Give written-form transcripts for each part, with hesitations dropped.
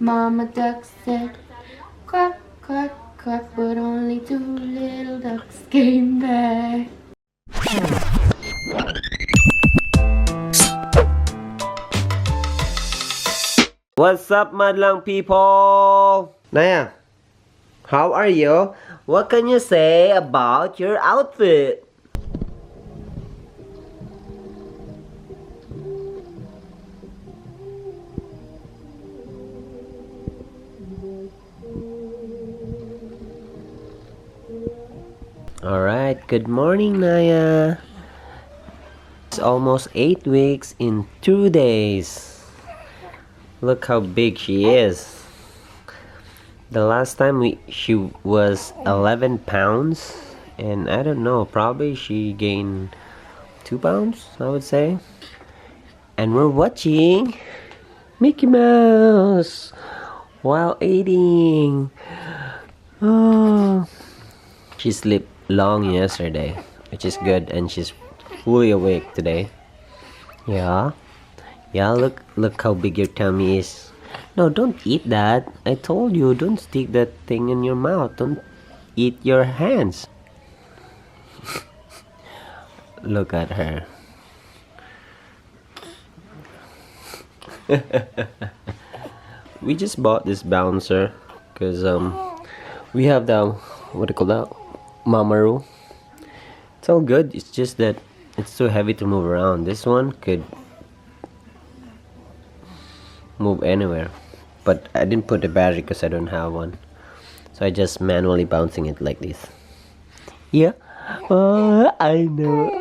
Mama duck said, quack, quack, quack, but only two little ducks came back. What's up, madlang people? Naya, how are you? What can you say about your outfit? Alright, good morning, Naya. It's almost 8 weeks in 2 days. Look how big she is. The last time she was 11 pounds, and I don't know, probably she gained 2 pounds, I would say. And we're watching Mickey Mouse while eating. Oh, she slept long yesterday, which is good, and she's fully awake today. Yeah, look how big your tummy is. No, don't eat that. I told you, don't stick that thing in your mouth. Don't eat your hands. Look at her. We just bought this bouncer because we have the, what do you call that, Mamaru. It's all good, it's just that it's too heavy to move around. This one could move anywhere, but I didn't put the battery because I don't have one, so I just manually bouncing it like this. Yeah. I know.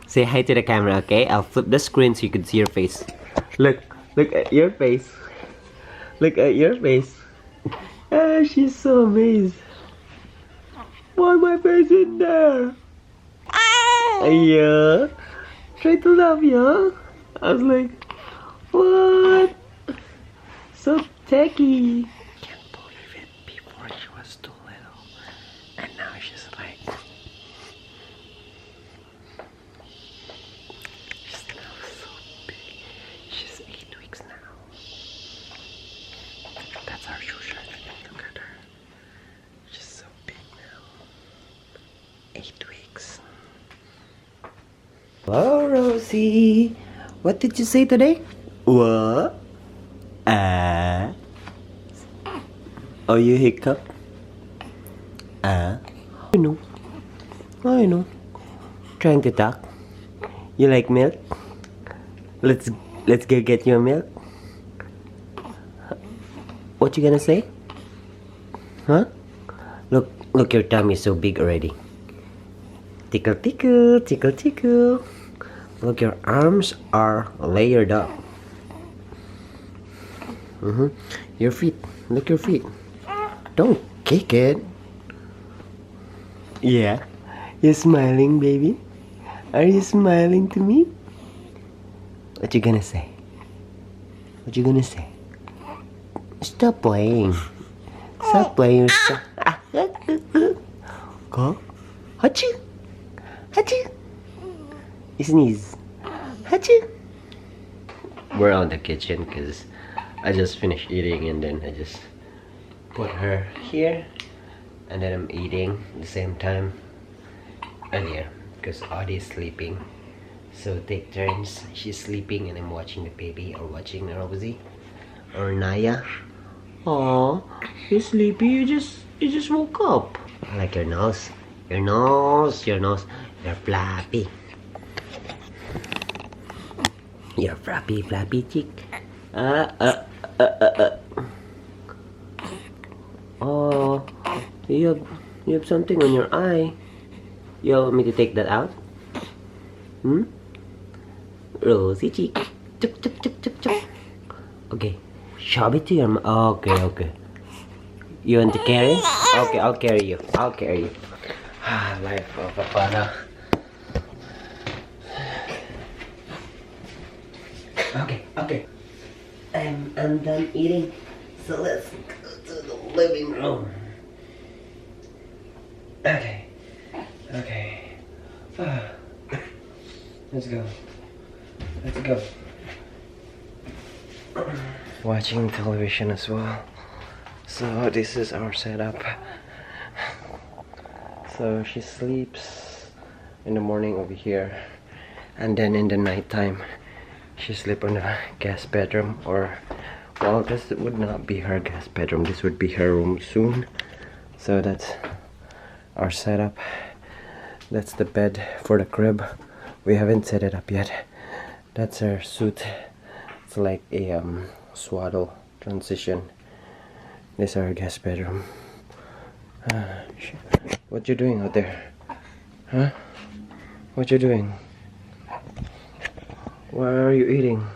Say hi to the camera, okay? I'll flip the screen so you can see your face. Look at your face. Look at your face. She's so amazed. Why my face in there? Yeah. Try to laugh, yeah? I was like, what? So tacky. Can't believe it. Before she was too little, and now she's like, she's now so big. She's 8 weeks now. That's our shoe shirt. Look at her. She's so big now. 8 weeks. Hello, Rosie. What did you say today? What? Oh, you hiccup? I know. I know. Trying to talk. You like milk? Let's go get you a milk. What you gonna say? Huh? Look, your tummy is so big already. Tickle, tickle, tickle, tickle. Look, your arms are layered up. Your feet. Look, your feet. Don't kick it. Yeah. You smiling, baby? Are you smiling to me? What you gonna say? What you gonna say? Stop playing. Stop playing. Go. Achoo. Achoo. Sneeze. Achoo. We're on the kitchen because I just finished eating, and then I just put her here, and then I'm eating at the same time earlier because Ode is sleeping, so take turns. She's sleeping and I'm watching the baby, or watching Rosie or Naya. Oh, you're sleepy. You just woke up. I like your nose. Your nose. You're flappy. You're flappy cheek. Oh, you have something on your eye. You want me to take that out? Rosy cheek. Chuk, chuk, chuk, chuk, chuk. Okay, shove it to your mouth. Okay. You want to carry? Okay, I'll carry you. Life of a father. Okay. I'm done eating, so let's go to the living room. Okay. Let's go. watching television as well. So this is our setup. So she sleeps in the morning over here, and then in the nighttime she sleep on the guest bedroom, or well, this would not be her guest bedroom, this would be her room soon. So that's our setup. That's the bed for the crib. We haven't set it up yet. That's her suit. It's like a swaddle transition. This is our guest bedroom. What you doing out there? Huh? What you doing? What are you eating?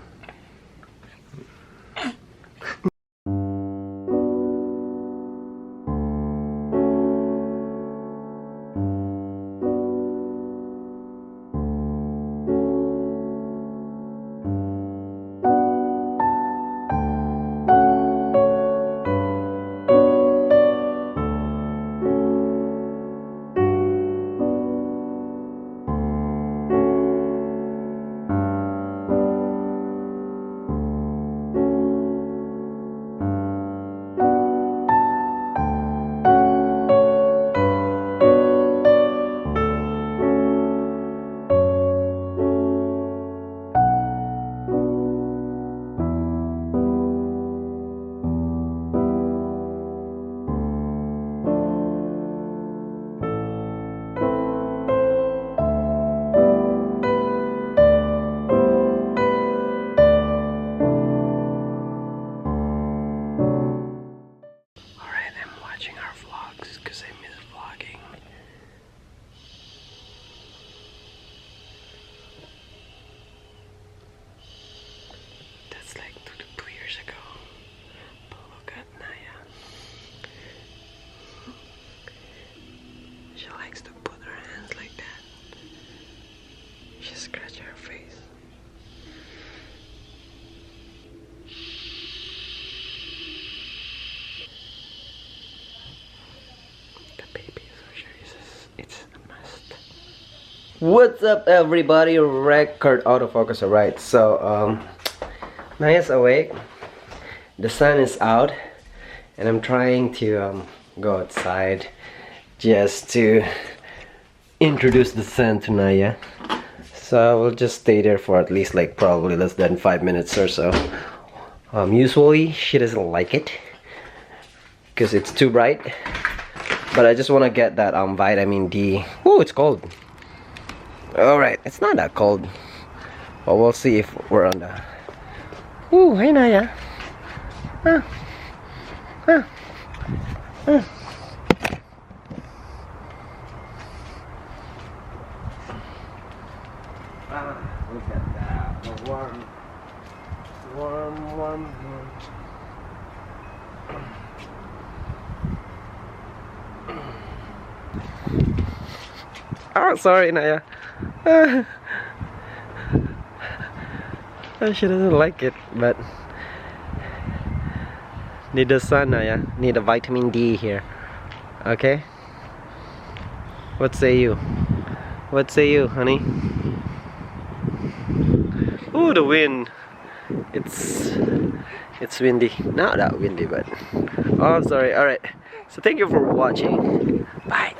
Like 2 years ago. But look at Naya. She likes to put her hands like that. She scratches her face. The baby is so sure it's a must. What's up, everybody? Record autofocus. Alright, so Naya's awake, the sun is out, and I'm trying to go outside just to introduce the sun to Naya. So we'll just stay there for at least like probably less than 5 minutes or so. Usually she doesn't like it because it's too bright, but I just want to get that vitamin D. Oh, it's cold. Alright, it's not that cold, but we'll see if we're on the... Ooh, hey Naya. Look at that. Warm. Oh, sorry, Naya. She doesn't like it, but need the sun, Naya. Need a vitamin D here. Okay? What say you? What say you, honey? Ooh, the wind. It's windy. Not that windy, but oh, I'm sorry. Alright. So thank you for watching. Bye.